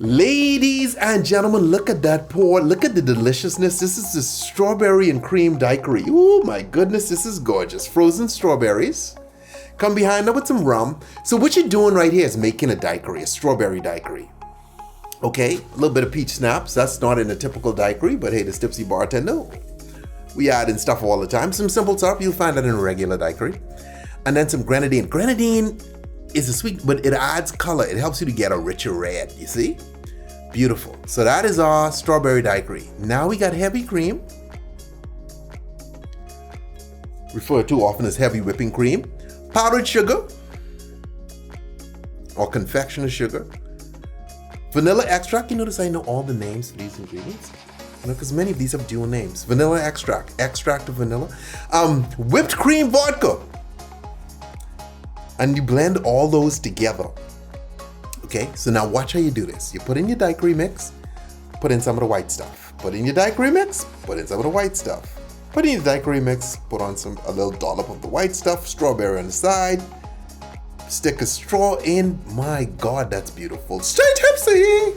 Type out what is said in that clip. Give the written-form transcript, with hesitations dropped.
Ladies and gentlemen, look at that pour. Look at the deliciousness. This is the strawberry and cream daiquiri. Oh my goodness, this is gorgeous. Frozen strawberries. Come behind it with some rum. So what you're doing right here is making a daiquiri, a strawberry daiquiri. Okay, a little bit of peach schnapps. That's not in a typical daiquiri, but hey, this Tipsy Bartender, we add in stuff all the time. Some simple syrup, you'll find that in a regular daiquiri. And then some grenadine. Grenadine is a sweet, but it adds color. It helps you to get a richer red, you see? Beautiful. So that is our strawberry daiquiri. Now we got heavy cream, referred to often as heavy whipping cream, powdered sugar or confectioner sugar, vanilla extract. You notice I know all the names of these ingredients, because many of these have dual names. Vanilla extract, extract of vanilla, whipped cream vodka. And you blend all those together. Okay, so now watch how you do this. You put in your daiquiri mix, put in some of the white stuff. Put in your daiquiri mix, put in some of the white stuff. Put in your daiquiri mix, put on a little dollop of the white stuff, strawberry on the side. Stick a straw in. My God, that's beautiful. Stay tipsy!